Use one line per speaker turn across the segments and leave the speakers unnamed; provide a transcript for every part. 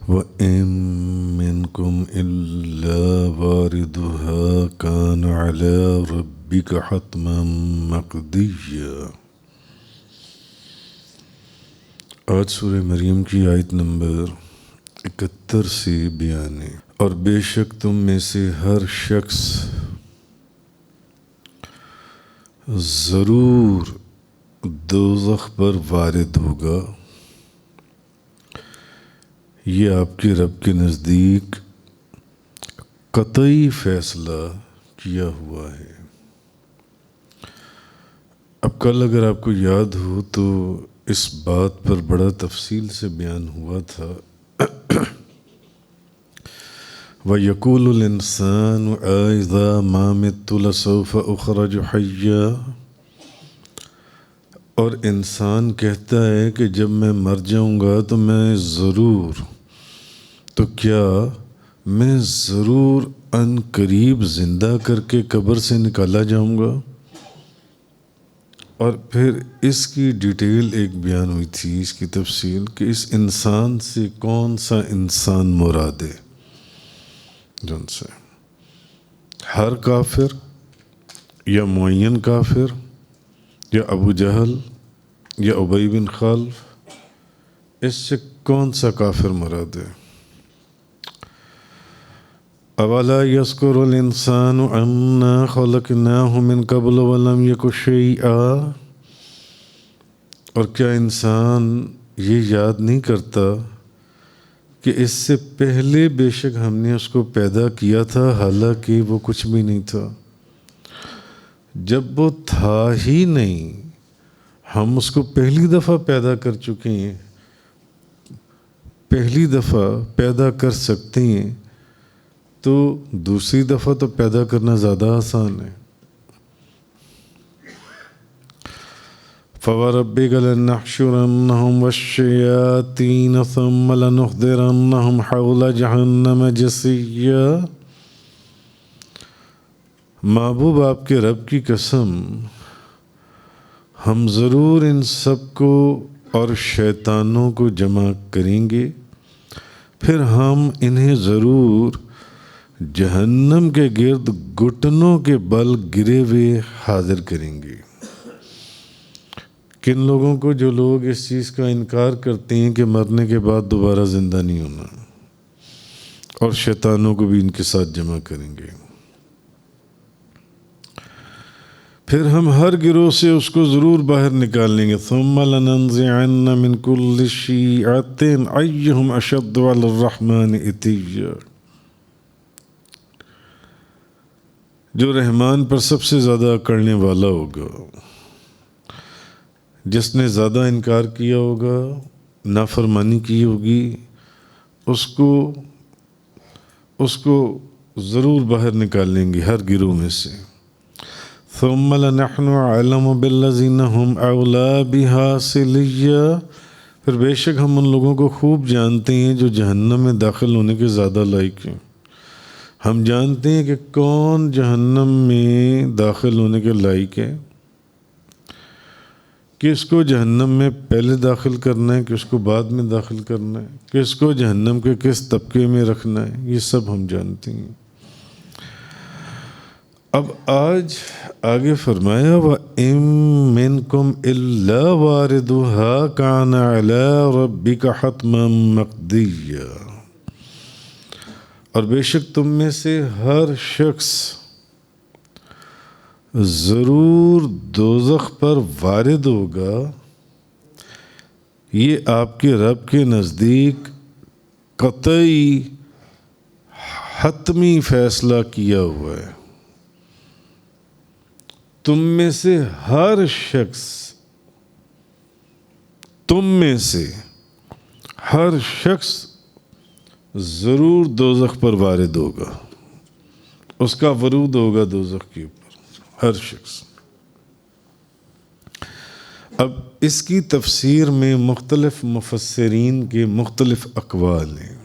وَإِن مِّنكُمْ إِلَّا وَارِدُهَا كَانَ عَلَى رَبِّكَ حَتْمًا مَّقْضِيًّا۔ آج سورہ مریم کی آیت نمبر 71 سے بیان ہے۔ اور بے شک تم میں سے ہر شخص ضرور دوزخ پر وارد ہوگا، یہ آپ کے رب کے نزدیک قطعی فیصلہ کیا ہوا ہے۔ اب کل اگر آپ کو یاد ہو تو اس بات پر بڑا تفصیل سے بیان ہوا تھا۔ وَيَقُولُ الْإِنسَانُ أَإِذَا مَا مِتُّ لَسَوْفَ أُخْرَجُ حَيًّا، اور انسان کہتا ہے کہ جب میں مر جاؤں گا تو میں ضرور، تو کیا میں ضرور ان قریب زندہ کر کے قبر سے نکالا جاؤں گا۔ اور پھر اس کی ڈیٹیل ایک بیان ہوئی تھی، اس کی تفصیل کہ اس انسان سے کون سا انسان مراد ہے، جن سے ہر کافر یا معین کافر یا ابو جہل یا ابی بن خلف، اس سے کون سا کافر مراد ہے۔ اولا یذکر الانسان انا خلقناہ من قبل ولم یک شیئا، اور کیا انسان یہ یاد نہیں کرتا کہ اس سے پہلے بے شک ہم نے اس کو پیدا کیا تھا حالانکہ وہ کچھ بھی نہیں تھا۔ جب وہ تھا ہی نہیں، ہم اس کو پہلی دفعہ پیدا کر چکے ہیں، پہلی دفعہ پیدا کر سکتے ہیں، تو دوسری دفعہ تو پیدا کرنا زیادہ آسان ہے۔ فَوَرَبِّكَ لَنَحْشُرَنَّهُمْ وَالشَّيَاطِينَ ثُمَّ لَنُحْضِرَنَّهُمْ حَوْلَ جَهَنَّمَ جِثِيًّا۔ محبوب آپ کے رب کی قسم، ہم ضرور ان سب کو اور شیطانوں کو جمع کریں گے، پھر ہم انہیں ضرور جہنم کے گرد گھٹنوں کے بل گرے ہوئے حاضر کریں گے۔ کن لوگوں کو؟ جو لوگ اس چیز کا انکار کرتے ہیں کہ مرنے کے بعد دوبارہ زندہ نہیں ہونا، اور شیطانوں کو بھی ان کے ساتھ جمع کریں گے۔ پھر ہم ہر گروہ سے اس کو ضرور باہر نکال لیں گے۔ ثم لننزعن من كل شيعة أيهم أشد على الرحمن عتيا، جو رحمان پر سب سے زیادہ اکڑنے والا ہوگا، جس نے زیادہ انکار کیا ہوگا، نافرمانی کی ہوگی، اس کو ضرور باہر نکال لیں گے ہر گروہ میں سے۔ ثم لنحن اعلم بالذین هم اولی بها صلیا، پھر بے شک ہم ان لوگوں کو خوب جانتے ہیں جو جہنم میں داخل ہونے کے زیادہ لائق ہیں۔ ہم جانتے ہیں کہ کون جہنم میں داخل ہونے کے لائق ہے، کہ اس کو جہنم میں پہلے داخل کرنا ہے، کہ اس کو بعد میں داخل کرنا ہے، کہ اس کو جہنم کے کس طبقے میں رکھنا ہے، یہ سب ہم جانتے ہیں۔ اب آج آگے فرمایا وَإِن مِّنكُمْ إِلَّا وَارِدُهَا كَانَ عَلَىٰ رَبِّكَ حَتْمًا مَّقْضِيًّا، اور بے شک تم میں سے ہر شخص ضرور دوزخ پر وارد ہوگا، یہ آپ کے رب کے نزدیک قطعی حتمی فیصلہ کیا ہوا ہے۔ تم میں سے ہر شخص، تم میں سے ہر شخص ضرور دوزخ پر وارد ہوگا، اس کا ورود ہوگا دوزخ کے اوپر، ہر شخص۔ اب اس کی تفسیر میں مختلف مفسرین کے مختلف اقوال ہیں۔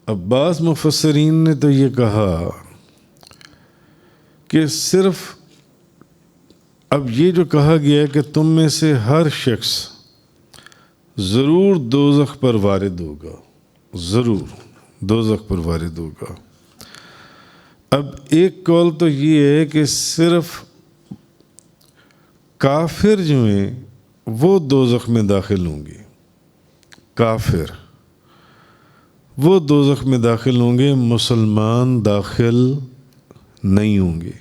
اب بعض مفسرین نے تو یہ کہا کہ صرف اب یہ جو کہا گیا ہے کہ تم میں سے ہر شخص ضرور دوزخ پر وارد ہوگا، ضرور دوزخ پر وارد ہوگا۔ اب ایک قول تو یہ ہے کہ صرف کافر جو ہیں وہ دوزخ میں داخل ہوں گے، کافر وہ دوزخ میں داخل ہوں گے، مسلمان داخل نہیں ہوں گے۔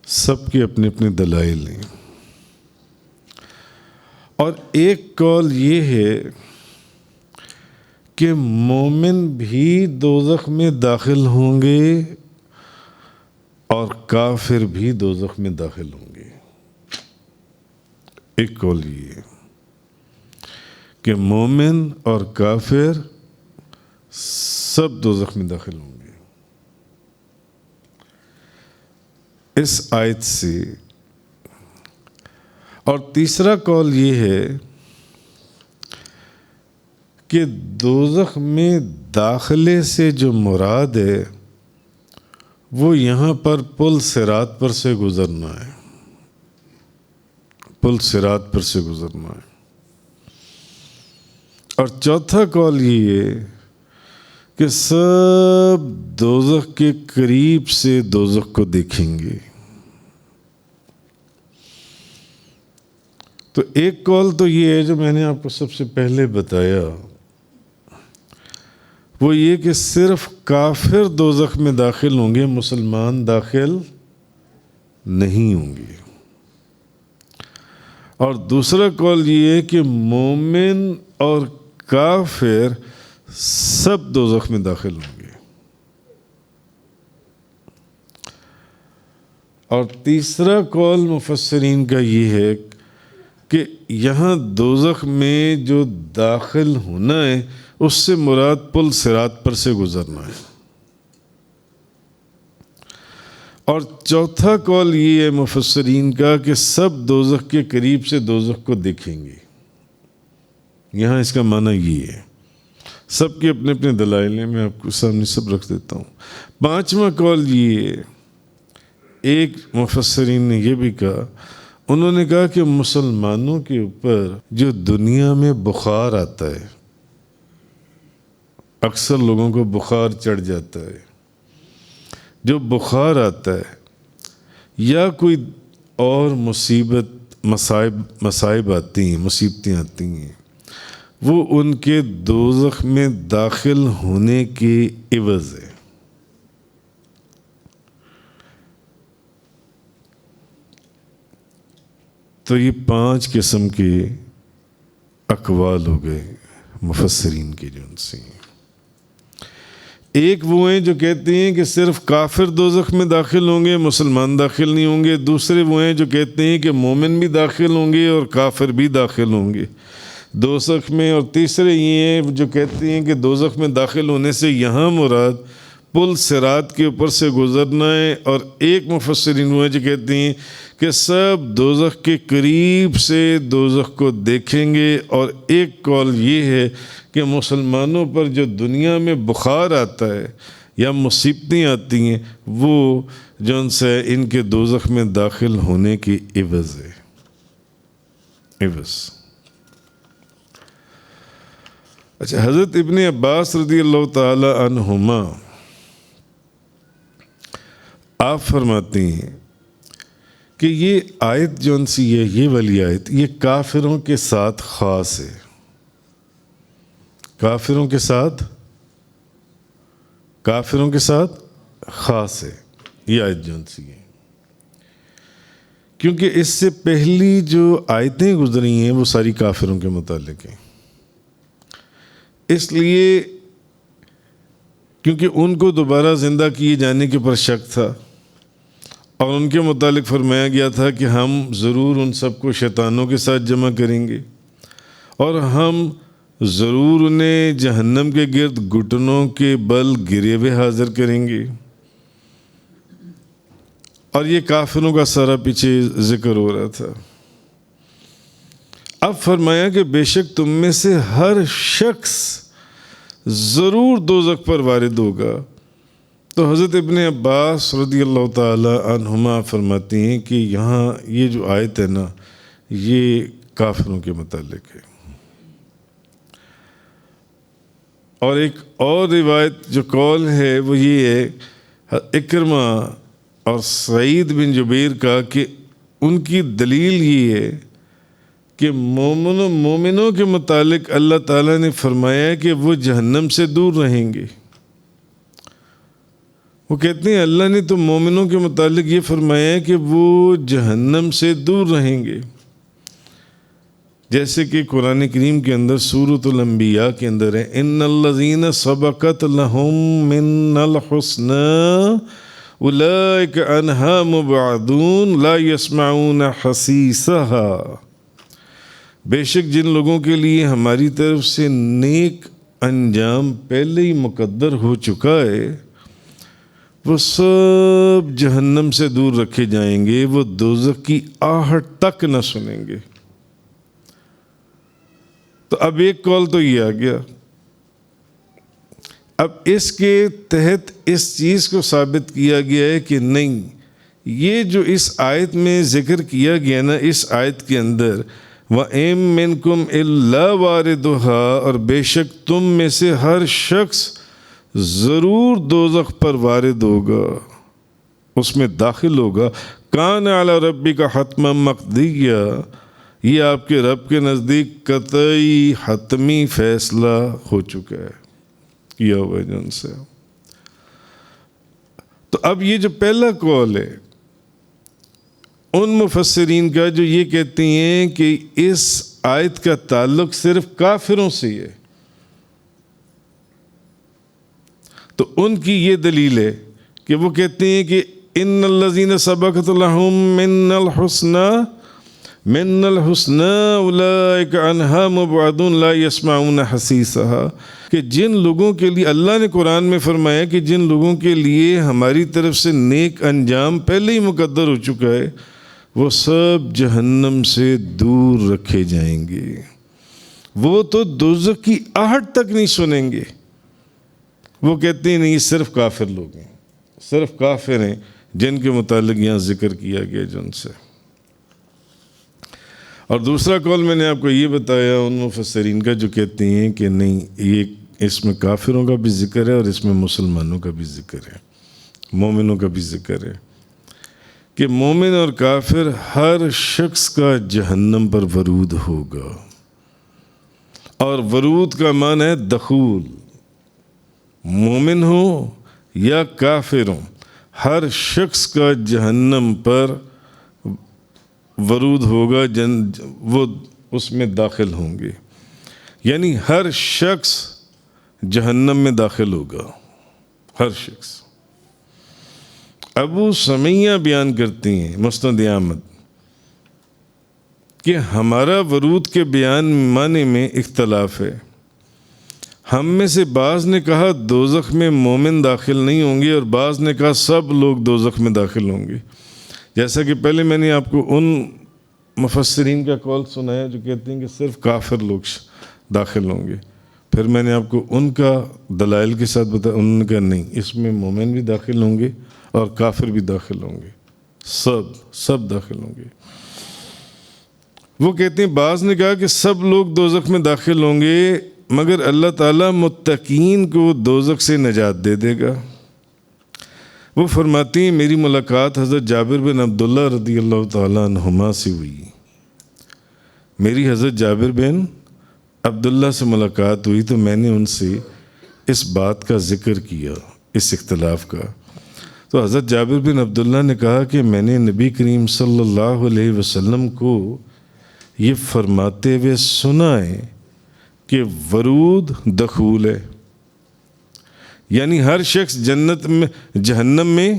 سب کے اپنے اپنے دلائل ہیں، اور ایک قول یہ ہے کہ مومن بھی دوزخ میں داخل ہوں گے اور کافر بھی دوزخ میں داخل ہوں گے۔ ایک قول یہ ہے کہ مومن اور کافر سب دوزخ میں داخل ہوں گے۔ اس آیت سے، اور تیسرا قول یہ ہے کہ دوزخ میں داخلے سے جو مراد ہے وہ یہاں پر پل صراط پر سے گزرنا ہے، پل صراط پر سے گزرنا ہے۔ اور چوتھا قول یہ ہے کہ سب دوزخ کے قریب سے دوزخ کو دیکھیں گے۔ تو ایک قول تو یہ ہے جو میں نے آپ کو سب سے پہلے بتایا، وہ یہ کہ صرف کافر دوزخ میں داخل ہوں گے، مسلمان داخل نہیں ہوں گے۔ اور دوسرا قول یہ ہے کہ مومن اور کافر سب دوزخ میں داخل ہوں گے۔ اور تیسرا قول مفسرین کا یہ ہے کہ یہاں دوزخ میں جو داخل ہونا ہے اس سے مراد پل صراط پر سے گزرنا ہے۔ اور چوتھا قول یہ ہے مفسرین کا کہ سب دوزخ کے قریب سے دوزخ کو دیکھیں گے۔ یہاں اس کا معنی یہ ہے، سب کے اپنے اپنے دلائل ہیں، میں آپ کو سامنے سب رکھ دیتا ہوں۔ پانچواں قول یہ ہے، ایک مفسرین نے یہ بھی کہا، انہوں نے کہا کہ مسلمانوں کے اوپر جو دنیا میں بخار آتا ہے، اکثر لوگوں کو بخار چڑھ جاتا ہے، جو بخار آتا ہے یا کوئی اور مصائب آتی ہیں، مصیبتیں آتی ہیں، وہ ان کے دوزخ میں داخل ہونے کے عوض ہے۔ تو یہ 5 قسم کے اقوال ہو گئے مفسرین کے جو ان سے۔ ایک وہ ہیں جو کہتے ہیں کہ صرف کافر دوزخ میں داخل ہوں گے، مسلمان داخل نہیں ہوں گے۔ دوسرے وہ ہیں جو کہتے ہیں کہ مومن بھی داخل ہوں گے اور کافر بھی داخل ہوں گے دوزخ میں۔ اور تیسرے یہ ہیں جو کہتے ہیں کہ دوزخ میں داخل ہونے سے یہاں مراد پل صراط کے اوپر سے گزرنا ہے۔ اور ایک مفسرین وہ ہیں جو کہتے ہیں کہ سب دوزخ کے قریب سے دوزخ کو دیکھیں گے۔ اور ایک قول یہ ہے کہ مسلمانوں پر جو دنیا میں بخار آتا ہے یا مصیبتیں آتی ہیں وہ جو ان سے ان کے دوزخ میں داخل ہونے کی عوض ہے، عوض۔ اچھا، حضرت ابن عباس رضی اللہ تعالی عنہما آپ فرماتے ہیں کہ یہ آیت جو ان سی ہے، یہ والی آیت، یہ کافروں کے ساتھ خاص ہے، کافروں کے ساتھ خاص ہے یہ آیت جو ان سی ہے، کیونکہ اس سے پہلی جو آیتیں گزری ہیں وہ ساری کافروں کے متعلق ہیں۔ اس لیے کیونکہ ان کو دوبارہ زندہ کیے جانے کے پر شک تھا، اور ان کے متعلق فرمایا گیا تھا کہ ہم ضرور ان سب کو شیطانوں کے ساتھ جمع کریں گے، اور ہم ضرور انہیں جہنم کے گرد گھٹنوں کے بل گرے ہوئے حاضر کریں گے۔ اور یہ کافروں کا سارا پیچھے ذکر ہو رہا تھا۔ اب فرمایا کہ بے شک تم میں سے ہر شخص ضرور دوزخ پر وارد ہوگا۔ تو حضرت ابن عباس رضی اللہ تعالی عنہما فرماتے ہیں کہ یہاں یہ جو آیت ہے نا، یہ کافروں کے متعلق ہے۔ اور ایک اور روایت جو قول ہے وہ یہ ہے اکرمہ اور سعید بن جبیر کا، کہ ان کی دلیل یہ ہے کہ مومنوں کے متعلق اللہ تعالیٰ نے فرمایا کہ وہ جہنم سے دور رہیں گے۔ وہ کہتے ہیں اللہ نے تو مومنوں کے متعلق یہ فرمایا کہ وہ جہنم سے دور رہیں گے، جیسے کہ قرآن کریم کے اندر سورۃ الانبیاء کے اندر ہے ان الذین سبقت لہم من الحسنی اولئک عنہا مبعدون لا یسمعون حسیسہا، بے شک جن لوگوں کے لیے ہماری طرف سے نیک انجام پہلے ہی مقدر ہو چکا ہے، وہ سب جہنم سے دور رکھے جائیں گے، وہ دوزخ کی آہٹ تک نہ سنیں گے۔ تو اب ایک قول تو یہ آ گیا، اب اس کے تحت اس چیز کو ثابت کیا گیا ہے کہ نہیں، یہ جو اس آیت میں ذکر کیا گیا نا، اس آیت کے اندر وَإِن مِّنكُمْ إِلَّا وَارِدُهَا، اور بے شک تم میں سے ہر شخص ضرور دوزخ پر وارد ہوگا، اس میں داخل ہوگا، کان علی ربک حتما مقضیہ، یہ آپ کے رب کے نزدیک قطعی حتمی فیصلہ ہو چکا ہے، کیا ہوا ہے جن سے۔ تو اب یہ جو پہلا قول ہے ان مفسرین کا جو یہ کہتے ہیں کہ اس آیت کا تعلق صرف کافروں سے ہے، تو ان کی یہ دلیل ہے کہ وہ کہتے ہیں کہ ان الذین سبقت لہم من الحسنی اولئک عنہا مبعدون لا یسمعون حسیسہا، کہ جن لوگوں کے لیے اللہ نے قرآن میں فرمایا کہ جن لوگوں کے لیے ہماری طرف سے نیک انجام پہلے ہی مقدر ہو چکا ہے، وہ سب جہنم سے دور رکھے جائیں گے، وہ تو دوزخ کی آہٹ تک نہیں سنیں گے۔ وہ کہتے ہیں نہیں، یہ صرف کافر لوگ ہیں، صرف کافر ہیں جن کے متعلق یہاں ذکر کیا گیا جن سے۔ اور دوسرا قول میں نے آپ کو یہ بتایا ان مفسرین کا جو کہتے ہیں کہ نہیں، یہ اس میں کافروں کا بھی ذکر ہے اور اس میں مسلمانوں کا بھی ذکر ہے، مومنوں کا بھی ذکر ہے، کہ مومن اور کافر ہر شخص کا جہنم پر ورود ہوگا، اور ورود کا معنی ہے دخول، مومن ہو یا کافر ہو، ہر شخص کا جہنم پر ورود ہوگا، وہ اس میں داخل ہوں گے، یعنی ہر شخص جہنم میں داخل ہوگا، ہر شخص۔ ابو سمیہ بیان کرتی ہیں مسند احمد کہ ہمارا ورود کے بیان معنی میں اختلاف ہے، ہم میں سے بعض نے کہا دوزخ میں مومن داخل نہیں ہوں گے، اور بعض نے کہا سب لوگ دوزخ میں داخل ہوں گے، جیسا کہ پہلے میں نے آپ کو ان مفسرین کا قول سنایا جو کہتے ہیں کہ صرف کافر لوگ داخل ہوں گے، پھر میں نے آپ کو ان کا دلائل کے ساتھ بتایا، انہوں نے کہا نہیں، اس میں مومن بھی داخل ہوں گے اور کافر بھی داخل ہوں گے، سب داخل ہوں گے۔ وہ کہتے ہیں بعض نے کہا کہ سب لوگ دوزخ میں داخل ہوں گے، مگر اللہ تعالیٰ متقین کو دوزخ سے نجات دے دے گا۔ وہ فرماتی ہیں میری ملاقات حضرت جابر بن عبداللہ رضی اللہ تعالیٰ عنہما سے ہوئی، میری حضرت جابر بن عبداللہ سے ملاقات ہوئی تو میں نے ان سے اس بات کا ذکر کیا، اس اختلاف کا۔ تو حضرت جابر بن عبداللہ نے کہا کہ میں نے نبی کریم صلی اللہ علیہ وسلم کو یہ فرماتے ہوئے سنا ہے کہ ورود دخول ہے، یعنی ہر شخص جہنم میں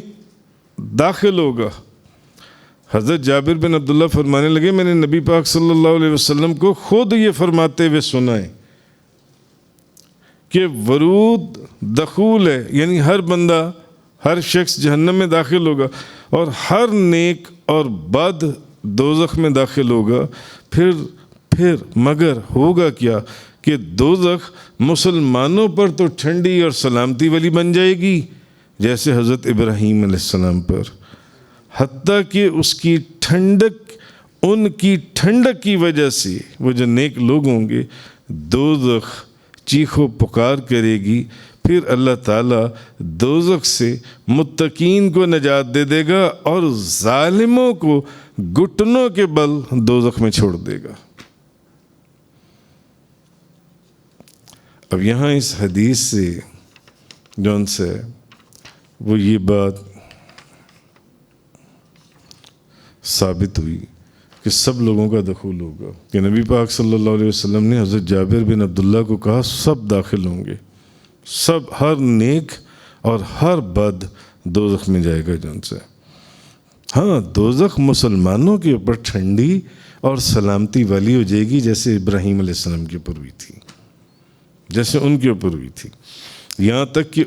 داخل ہوگا۔ حضرت جابر بن عبداللہ فرمانے لگے میں نے نبی پاک صلی اللہ علیہ وسلم کو خود یہ فرماتے ہوئے سنا ہے کہ ورود دخول ہے، یعنی ہر بندہ، ہر شخص جہنم میں داخل ہوگا، اور ہر نیک اور بد دوزخ میں داخل ہوگا۔ پھر مگر ہوگا کیا کہ دوزخ مسلمانوں پر تو ٹھنڈی اور سلامتی والی بن جائے گی جیسے حضرت ابراہیم علیہ السلام پر، حتیٰ کہ اس کی ٹھنڈک ان کی ٹھنڈک کی وجہ سے وہ جو نیک لوگ ہوں گے دوزخ چیخ و پکار کرے گی، پھر اللہ تعالیٰ دوزخ سے متقین کو نجات دے دے گا اور ظالموں کو گھٹنوں کے بل دوزخ میں چھوڑ دے گا۔ اب یہاں اس حدیث سے جون سے وہ یہ بات ثابت ہوئی کہ سب لوگوں کا دخول ہوگا، کہ نبی پاک صلی اللہ علیہ وسلم نے حضرت جابر بن عبداللہ کو کہا سب داخل ہوں گے، سب، ہر نیک اور ہر بد دوزخ میں جائے گا جون سے۔ ہاں، دوزخ مسلمانوں کے اوپر ٹھنڈی اور سلامتی والی ہو جائے گی، جیسے ابراہیم علیہ السلام کے اوپر ہوئی تھی، جیسے ان کے اوپر ہوئی تھی، یہاں تک کہ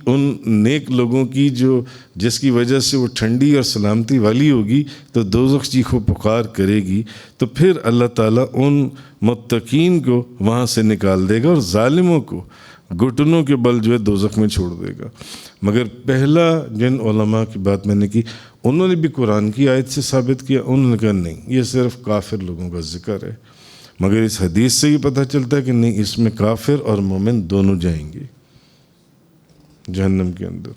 ان نیک لوگوں کی جس کی وجہ سے وہ ٹھنڈی اور سلامتی والی ہوگی تو دوزخ چیخ و پکار کرے گی، تو پھر اللہ تعالیٰ ان متقین کو وہاں سے نکال دے گا اور ظالموں کو گھٹنوں کے بل دوزخ میں چھوڑ دے گا۔ مگر پہلا جن علماء کی بات میں نے کی، انہوں نے بھی قرآن کی آیت سے ثابت کیا، انہوں نے کہا نہیں، یہ صرف کافر لوگوں کا ذکر ہے، مگر اس حدیث سے یہ پتہ چلتا ہے کہ نہیں، اس میں کافر اور مومن دونوں جائیں گے جہنم کے اندر،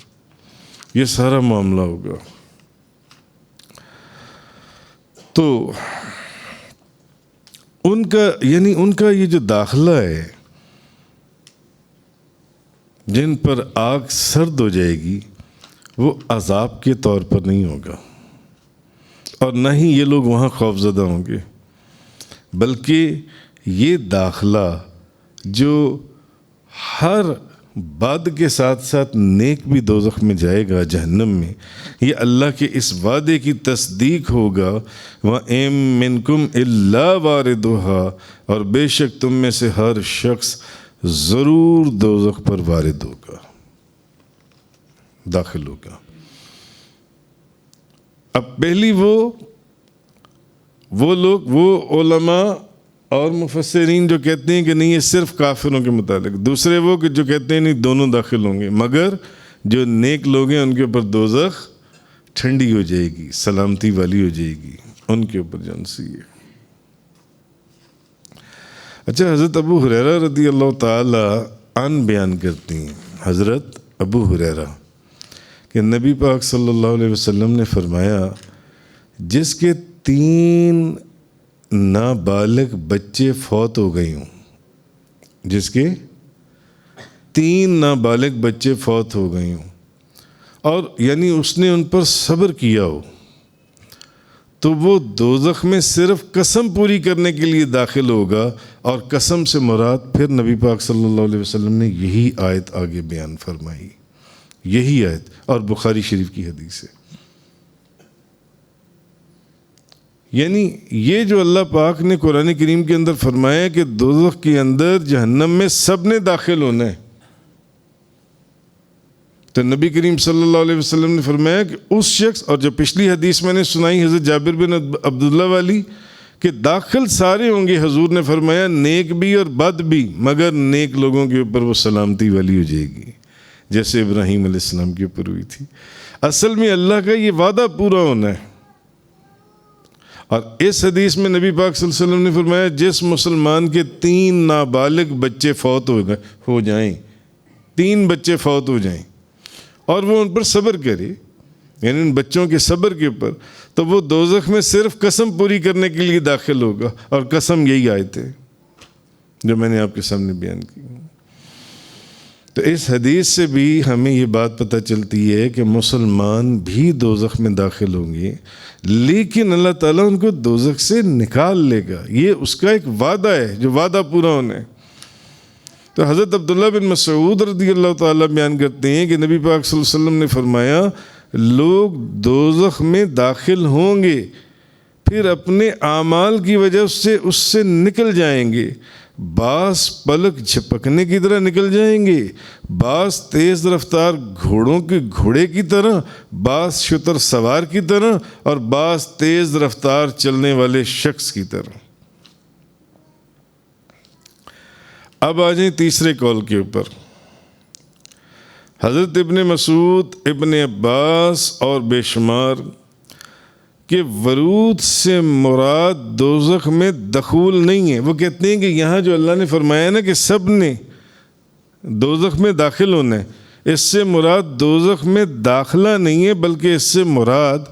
یہ سارا معاملہ ہوگا۔ تو ان کا یہ جو داخلہ ہے، جن پر آگ سرد ہو جائے گی، وہ عذاب کے طور پر نہیں ہوگا، اور نہ ہی یہ لوگ وہاں خوفزدہ ہوں گے، بلکہ یہ داخلہ جو ہر بد کے ساتھ ساتھ نیک بھی دوزخ میں جائے گا، جہنم میں، یہ اللہ کے اس وعدے کی تصدیق ہوگا، وَإِن مِّنكُمْ إِلَّا وَارِدُهَا، اور بے شک تم میں سے ہر شخص ضرور دوزخ پر وارد ہوگا، داخل ہوگا۔ اب پہلی وہ لوگ، وہ علماء اور مفسرین جو کہتے ہیں کہ نہیں، یہ صرف کافروں کے متعلق، دوسرے وہ کہ جو کہتے ہیں نہیں، دونوں داخل ہوں گے، مگر جو نیک لوگ ہیں ان کے اوپر دوزخ ٹھنڈی ہو جائے گی، سلامتی والی ہو جائے گی ان کے اوپر جون سی ہے۔ اچھا، حضرت ابو ہریرہ رضی اللہ تعالی عنہ بیان کرتے ہیں، حضرت ابو ہریرہ، کہ نبی پاک صلی اللہ علیہ وسلم نے فرمایا، جس کے 3 نابالغ بچے فوت ہو گئے ہوں، جس کے 3 نابالغ بچے فوت ہو گئے ہوں، اور یعنی اس نے ان پر صبر کیا ہو، تو وہ دوزخ میں صرف قسم پوری کرنے کے لیے داخل ہوگا، اور قسم سے مراد پھر نبی پاک صلی اللہ علیہ وسلم نے یہی آیت آگے بیان فرمائی، یہی آیت، اور بخاری شریف کی حدیث ہے۔ یعنی یہ جو اللہ پاک نے قرآن کریم کے اندر فرمایا کہ دوزخ کے اندر، جہنم میں سب نے داخل ہونا ہے، تو نبی کریم صلی اللہ علیہ وسلم نے فرمایا کہ اس شخص، اور جو پچھلی حدیث میں نے سنائی حضرت جابر بن عبداللہ والی، کہ داخل سارے ہوں گے، حضور نے فرمایا نیک بھی اور بد بھی، مگر نیک لوگوں کے اوپر وہ سلامتی والی ہو جائے گی، جیسے ابراہیم علیہ السلام کے اوپر ہوئی تھی۔ اصل میں اللہ کا یہ وعدہ پورا ہونا ہے، اور اس حدیث میں نبی پاک صلی اللہ علیہ وسلم نے فرمایا، جس مسلمان کے 3 نابالغ بچے فوت ہو جائیں، 3 بچے فوت ہو جائیں، اور وہ ان پر صبر کرے، یعنی ان بچوں کے صبر کے اوپر، تو وہ دوزخ میں صرف قسم پوری کرنے کے لیے داخل ہوگا، اور قسم یہی آیت ہے جو میں نے آپ کے سامنے بیان کی۔ تو اس حدیث سے بھی ہمیں یہ بات پتہ چلتی ہے کہ مسلمان بھی دوزخ میں داخل ہوں گے، لیکن اللہ تعالیٰ ان کو دوزخ سے نکال لے گا، یہ اس کا ایک وعدہ ہے جو وعدہ پورا ہونا ہے۔ تو حضرت عبداللہ بن مسعود رضی اللہ تعالیٰ بیان کرتے ہیں کہ نبی پاک صلی اللہ علیہ وسلم نے فرمایا، لوگ دوزخ میں داخل ہوں گے، پھر اپنے اعمال کی وجہ سے اس سے نکل جائیں گے، بعض پلک جھپکنے کی طرح نکل جائیں گے، بعض تیز رفتار گھوڑے کی طرح، بعض شتر سوار کی طرح، اور بعض تیز رفتار چلنے والے شخص کی طرح۔ اب آ جائیں تیسرے قول کے اوپر۔ حضرت ابن مسعود، ابن عباس اور بے شمار کہ ورود سے مراد دوزخ میں دخول نہیں ہے. وہ کہتے ہیں کہ یہاں جو اللہ نے فرمایا نا کہ سب نے دوزخ میں داخل ہونا ہے، اس سے مراد دوزخ میں داخلہ نہیں ہے، بلکہ اس سے مراد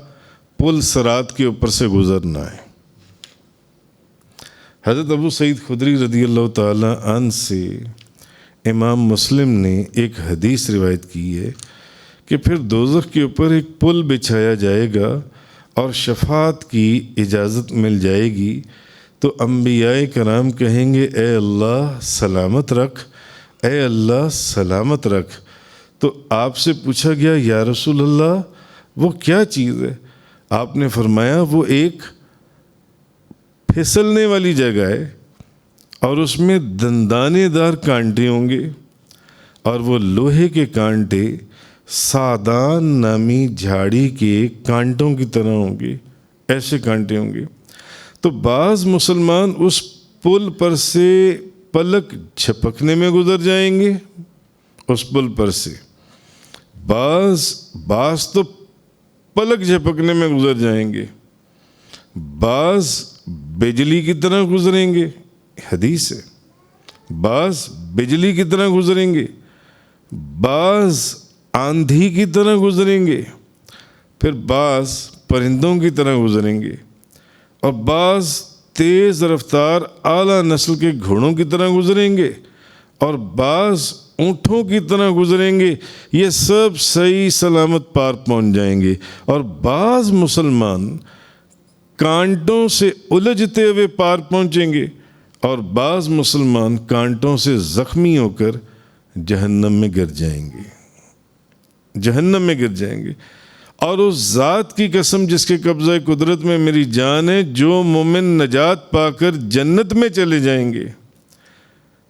پل صراط کے اوپر سے گزرنا ہے. حضرت ابو سعید خدری رضی اللہ تعالی عنہ سے امام مسلم نے ایک حدیث روایت کی ہے کہ پھر دوزخ کے اوپر ایک پل بچھایا جائے گا اور شفاعت کی اجازت مل جائے گی، تو انبیاء کرام کہیں گے اے اللہ سلامت رکھ، اے اللہ سلامت رکھ. تو آپ سے پوچھا گیا یا رسول اللہ وہ کیا چیز ہے؟ آپ نے فرمایا وہ ایک پھسلنے والی جگہ ہے اور اس میں دندانے دار کانٹے ہوں گے، اور وہ لوہے کے کانٹے سادان نامی جھاڑی کے کانٹوں کی طرح ہوں گے، ایسے کانٹے ہوں گے. تو بعض مسلمان اس پل پر سے پلک جھپکنے میں گزر جائیں گے، اس پل پر سے بعض تو پلک جھپکنے میں گزر جائیں گے، بعض بجلی کی طرح گزریں گے، حدیث ہے، بعض بجلی کی طرح گزریں گے، بعض آندھی کی طرح گزریں گے، پھر بعض پرندوں کی طرح گزریں گے، اور بعض تیز رفتار اعلیٰ نسل کے گھوڑوں کی طرح گزریں گے، اور بعض اونٹوں کی طرح گزریں گے. یہ سب صحیح سلامت پار پہنچ جائیں گے. اور بعض مسلمان کانٹوں سے الجھتے ہوئے پار پہنچیں گے، اور بعض مسلمان کانٹوں سے زخمی ہو کر جہنم میں گر جائیں گے، جہنم میں گر جائیں گے. اور اس ذات کی قسم جس کے قبضہ قدرت میں میری جان ہے، جو مومن نجات پا کر جنت میں چلے جائیں گے،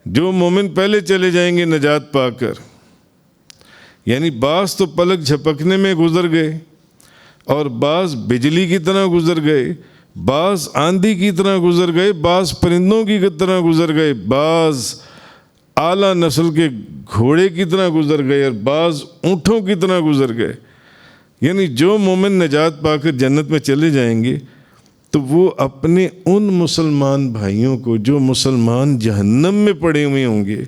جو مومن پہلے چلے جائیں گے نجات پا کر، یعنی بعض تو پلک جھپکنے میں گزر گئے، اور بعض بجلی کی طرح گزر گئے، بعض آندھی کی طرح گزر گئے، بعض پرندوں کی طرح گزر گئے، بعض اعلیٰ نسل کے گھوڑے کی طرح گزر گئے، اور بعض اونٹوں کی طرح گزر گئے. یعنی جو مومن نجات پا کر جنت میں چلے جائیں گے تو وہ اپنے ان مسلمان بھائیوں کو جو مسلمان جہنم میں پڑے ہوئے ہوں گے،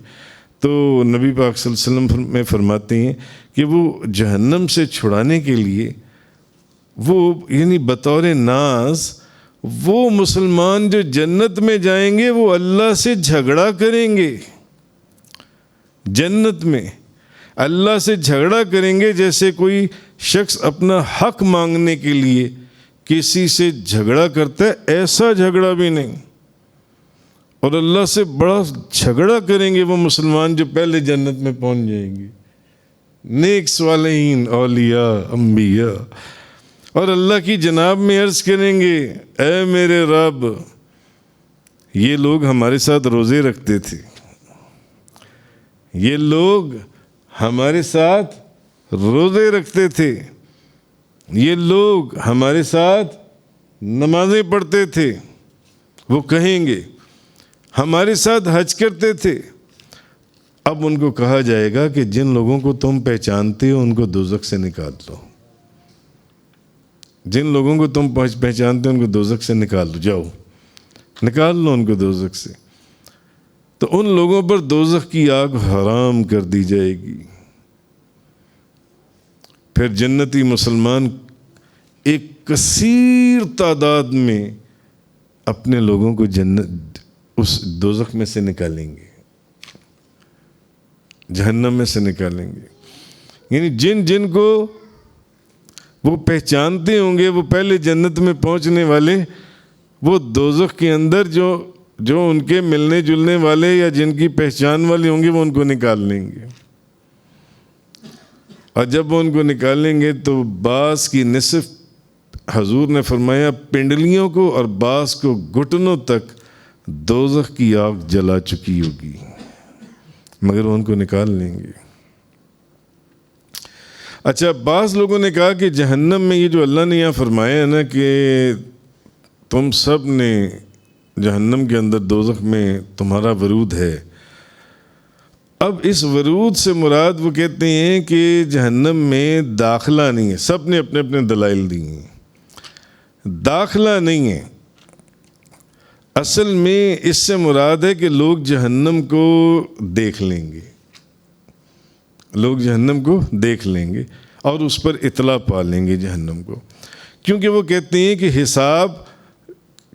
تو نبی پاک صلی اللہ علیہ وسلم میں فرماتے ہیں کہ وہ جہنم سے چھڑانے کے لیے وہ یعنی بطور ناز وہ مسلمان جو جنت میں جائیں گے وہ اللہ سے جھگڑا کریں گے. جنت میں اللہ سے جھگڑا کریں گے جیسے کوئی شخص اپنا حق مانگنے کے لیے کسی سے جھگڑا کرتا ہے، ایسا جھگڑا بھی نہیں. اور اللہ سے بڑا جھگڑا کریں گے وہ مسلمان جو پہلے جنت میں پہنچ جائیں گے، نیک صالحین اولیاء انبیاء، اور اللہ کی جناب میں عرض کریں گے اے میرے رب یہ لوگ ہمارے ساتھ روزے رکھتے تھے، یہ لوگ ہمارے ساتھ روزے رکھتے تھے، یہ لوگ ہمارے ساتھ نمازیں پڑھتے تھے. وہ کہیں گے ہمارے ساتھ حج کرتے تھے. اب ان کو کہا جائے گا کہ جن لوگوں کو تم پہچانتے ہو ان کو دوزخ سے نکال لو، جن لوگوں کو تم پہچانتے ہو ان کو دوزخ سے نکال لو، جاؤ نکال لو ان کو دوزخ سے. تو ان لوگوں پر دوزخ کی آگ حرام کر دی جائے گی. پھر جنتی مسلمان ایک کثیر تعداد میں اپنے لوگوں کو جنت اس دوزخ میں سے نکالیں گے، جہنم میں سے نکالیں گے. یعنی جن جن کو وہ پہچانتے ہوں گے وہ پہلے جنت میں پہنچنے والے، وہ دوزخ کے اندر جو ان کے ملنے جلنے والے یا جن کی پہچان والے ہوں گے وہ ان کو نکال لیں گے. اور جب وہ ان کو نکالیں گے تو بعض کی نصف حضور نے فرمایا پنڈلیوں کو اور بعض کو گھٹنوں تک دوزخ کی آگ جلا چکی ہوگی، مگر وہ ان کو نکال لیں گے. اچھا، بعض لوگوں نے کہا کہ جہنم میں یہ جو اللہ نے یہاں فرمایا ہے نا کہ تم سب نے جہنم کے اندر دوزخ میں تمہارا ورود ہے، اب اس ورود سے مراد وہ کہتے ہیں کہ جہنم میں داخلہ نہیں ہے. سب نے اپنے اپنے دلائل دی ہیں. داخلہ نہیں ہے. اصل میں اس سے مراد ہے کہ لوگ جہنم کو دیکھ لیں گے، لوگ جہنم کو دیکھ لیں گے اور اس پر اطلاع پا لیں گے جہنم کو، کیونکہ وہ کہتے ہیں کہ حساب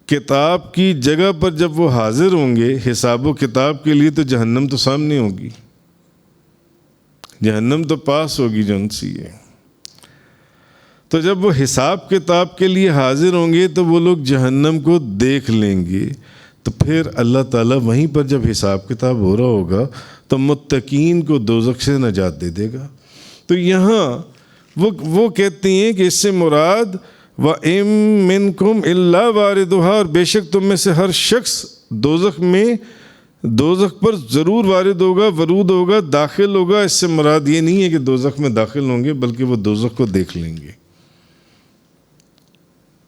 کتاب کی جگہ پر جب وہ حاضر ہوں گے حساب و کتاب کے لیے، تو جہنم تو سامنے ہوگی، جہنم تو پاس ہوگی جو ان سی ہے. تو جب وہ حساب کتاب کے لیے حاضر ہوں گے تو وہ لوگ جہنم کو دیکھ لیں گے. تو پھر اللہ تعالیٰ وہیں پر جب حساب کتاب ہو رہا ہوگا تو متقین کو دوزخ سے نجات دے دے گا. تو یہاں وہ کہتے ہیں کہ اس سے مراد وَإِن مِّنكُمْ إِلَّا وَارِدُهَا، اور بے شک تم میں سے ہر شخص دوزخ پر ضرور وارد ہوگا، ورود ہوگا، داخل ہوگا. اس سے مراد یہ نہیں ہے کہ دوزخ میں داخل ہوں گے، بلکہ وہ دوزخ کو دیکھ لیں گے.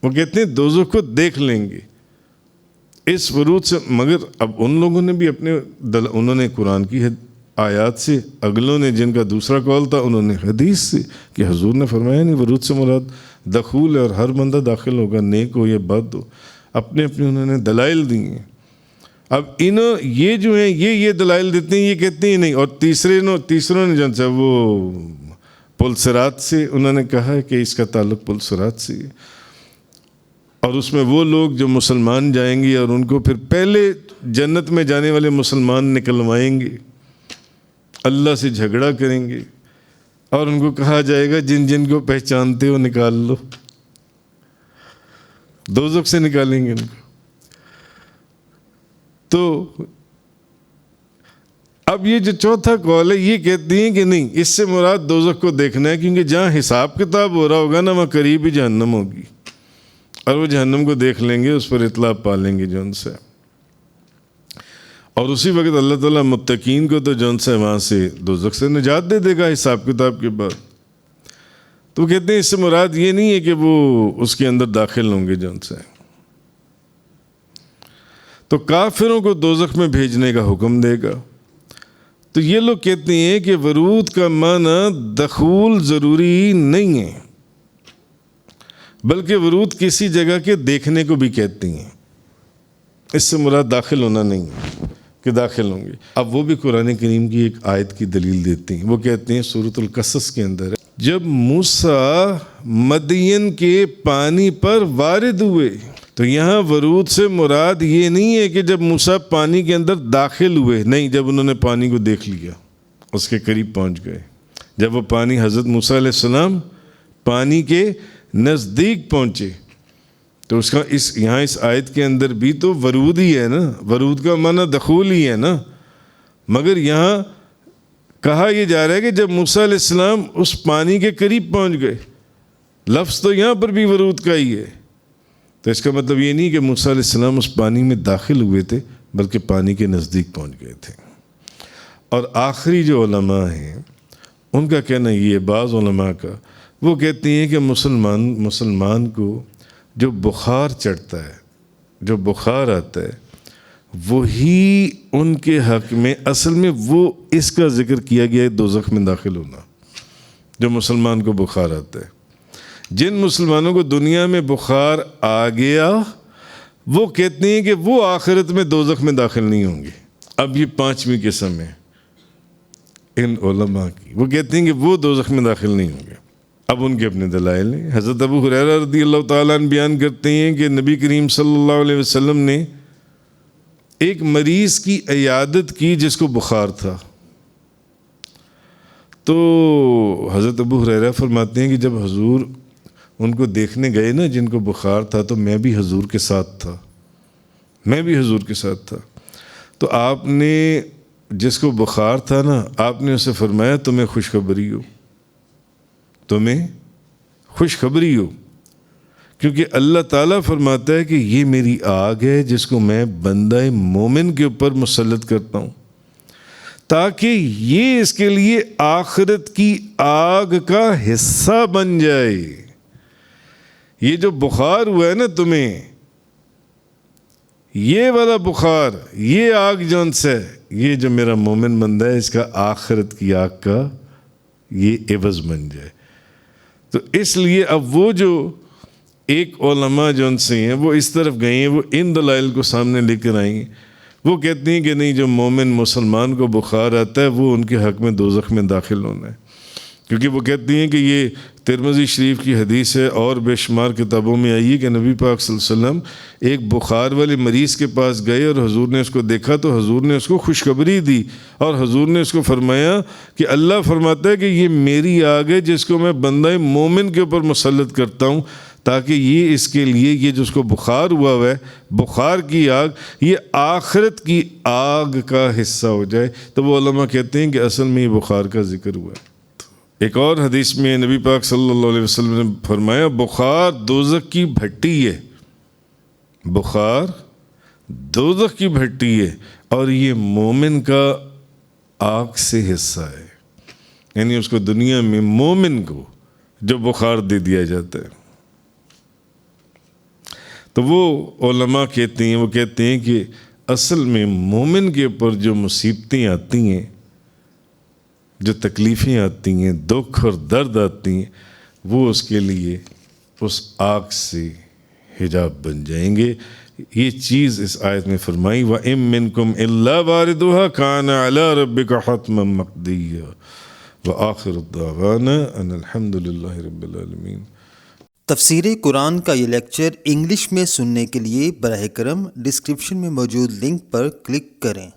وہ کہتے ہیں دوزخ کو دیکھ لیں گے اس ورود سے. مگر اب ان لوگوں نے بھی انہوں نے قرآن کی آیات سے، اگلوں نے جن کا دوسرا قول تھا انہوں نے حدیث سے، کہ حضور نے فرمایا نہیں ورود سے مراد دخول ہے اور ہر بندہ داخل ہوگا، نیک ہو یا بد ہو. اپنے انہوں نے دلائل دی ہیں. اب یہ جو ہیں یہ دلائل دیتے ہیں، یہ کہتے ہیں نہیں. اور تیسروں نے جن سے وہ پل صراط سے انہوں نے کہا ہے کہ اس کا تعلق پل صراط سے ہے، اور اس میں وہ لوگ جو مسلمان جائیں گے اور ان کو پھر پہلے جنت میں جانے والے مسلمان نکلوائیں گے، اللہ سے جھگڑا کریں گے اور ان کو کہا جائے گا جن جن کو پہچانتے ہو نکال لو، دوزخ سے نکالیں گے ان کو. تو اب یہ جو چوتھا قول ہے یہ کہتے ہیں کہ نہیں، اس سے مراد دوزخ کو دیکھنا ہے، کیونکہ جہاں حساب کتاب ہو رہا ہوگا نا وہاں قریب ہی جہنم ہوگی، اور وہ جہنم کو دیکھ لیں گے، اس پر اطلاع پا لیں گے جون سے. اور اسی وقت اللہ تعالیٰ متقین کو تو جون سے وہاں سے دوزخ سے نجات دے دے گا حساب کتاب کے بعد. تو کہتے ہیں اس سے مراد یہ نہیں ہے کہ وہ اس کے اندر داخل ہوں گے جون سے. تو کافروں کو دوزخ میں بھیجنے کا حکم دے گا. تو یہ لوگ کہتے ہیں کہ ورود کا معنی دخول ضروری نہیں ہے، بلکہ ورود کسی جگہ کے دیکھنے کو بھی کہتے ہیں. اس سے مراد داخل ہونا نہیں ہے کہ داخل ہوں گے. اب وہ بھی قرآن کریم کی ایک آیت کی دلیل دیتے ہیں. وہ کہتے ہیں سورۃ القصص کے اندر جب موسیٰ مدین کے پانی پر وارد ہوئے، تو یہاں ورود سے مراد یہ نہیں ہے کہ جب موسیٰ پانی کے اندر داخل ہوئے، نہیں، جب انہوں نے پانی کو دیکھ لیا اس کے قریب پہنچ گئے. جب وہ پانی حضرت موسیٰ علیہ السلام پانی کے نزدیک پہنچے، تو اس کا یہاں اس آیت کے اندر بھی تو ورود ہی ہے نا، ورود کا معنی دخول ہی ہے نا. مگر یہاں کہا یہ جا رہا ہے کہ جب موسیٰ علیہ السلام اس پانی کے قریب پہنچ گئے، لفظ تو یہاں پر بھی ورود کا ہی ہے. تو اس کا مطلب یہ نہیں کہ موسیٰ علیہ السلام اس پانی میں داخل ہوئے تھے، بلکہ پانی کے نزدیک پہنچ گئے تھے. اور آخری جو علماء ہیں ان کا کہنا یہ ہے، بعض علماء کا، وہ کہتے ہیں کہ مسلمان کو جو بخار چڑھتا ہے، جو بخار آتا ہے، وہی ان کے حق میں اصل میں وہ اس کا ذکر کیا گیا ہے دوزخ میں داخل ہونا. جو مسلمان کو بخار آتا ہے، جن مسلمانوں کو دنیا میں بخار آ گیا وہ کہتے ہیں کہ وہ آخرت میں دوزخ میں داخل نہیں ہوں گے. اب یہ پانچویں قسم ہے ان علماء کی، وہ کہتے ہیں کہ وہ دوزخ میں داخل نہیں ہوں گے. اب ان کے اپنے دلائل ہیں. حضرت ابو ہریرہ رضی اللہ تعالیٰ عنہ بیان کرتے ہیں کہ نبی کریم صلی اللہ علیہ وسلم نے ایک مریض کی عیادت کی جس کو بخار تھا. تو حضرت ابو ہریرہ فرماتے ہیں کہ جب حضور ان کو دیکھنے گئے نا جن کو بخار تھا، تو میں بھی حضور کے ساتھ تھا. تو آپ نے جس کو بخار تھا نا، آپ نے اسے فرمایا تمہیں خوشخبری ہو، کیونکہ اللہ تعالیٰ فرماتا ہے کہ یہ میری آگ ہے جس کو میں بندہ مومن کے اوپر مسلط کرتا ہوں، تاکہ یہ اس کے لیے آخرت کی آگ کا حصہ بن جائے. یہ جو بخار ہوا ہے نا تمہیں، یہ والا بخار، یہ آگ جون سے، یہ جو میرا مومن بندہ ہے اس کا آخرت کی آگ کا یہ عوض بن جائے. تو اس لیے اب وہ جو ایک علماء جو ان سے ہیں وہ اس طرف گئے ہیں، وہ ان دلائل کو سامنے لے کر آئیں گے. وہ کہتی ہیں کہ نہیں، جو مومن مسلمان کو بخار آتا ہے وہ ان کے حق میں دوزخ میں داخل ہونا ہے، کیونکہ وہ کہتی ہیں کہ یہ ترمذی شریف کی حدیث ہے اور بے شمار کتابوں میں آئی ہے کہ نبی پاک صلی اللہ علیہ وسلم ایک بخار والے مریض کے پاس گئے اور حضور نے اس کو دیکھا تو حضور نے اس کو خوشخبری دی اور حضور نے اس کو فرمایا کہ اللہ فرماتا ہے کہ یہ میری آگ ہے جس کو میں بندہ مومن کے اوپر مسلط کرتا ہوں، تاکہ یہ اس کے لیے یہ جو اس کو بخار ہوا ہے، بخار کی آگ، یہ آخرت کی آگ کا حصہ ہو جائے. تو وہ علماء کہتے ہیں کہ اصل میں یہ بخار کا ذکر ہوا ہے. ایک اور حدیث میں نبی پاک صلی اللہ علیہ وسلم نے فرمایا بخار دوزخ کی بھٹی ہے، بخار دوزخ کی بھٹی ہے اور یہ مومن کا آگ سے حصہ ہے. یعنی اس کو دنیا میں مومن کو جو بخار دے دیا جاتا ہے. تو وہ علماء کہتے ہیں، وہ کہتے ہیں کہ اصل میں مومن کے اوپر جو مصیبتیں آتی ہیں، جو تکلیفیں آتی ہیں، دکھ اور درد آتی ہیں، وہ اس کے لیے اس آگ سے حجاب بن جائیں گے. یہ چیز اس آیت میں فرمائی وَإِن مِّنكُمْ إِلَّا وَارِدُهَا كَانَ عَلَىٰ رَبِّكَ حَتْمًا مَّقْضِيًّا وَآخِرُ الدَّعْوَانَا أَنِ الْحَمْدُ لِلَّهِ رَبِّ الْعَالَمِينَ.
تفسیر قرآن کا یہ لیکچر انگلش میں سننے کے لیے براہ کرم ڈسکرپشن میں موجود لنک پر کلک کریں.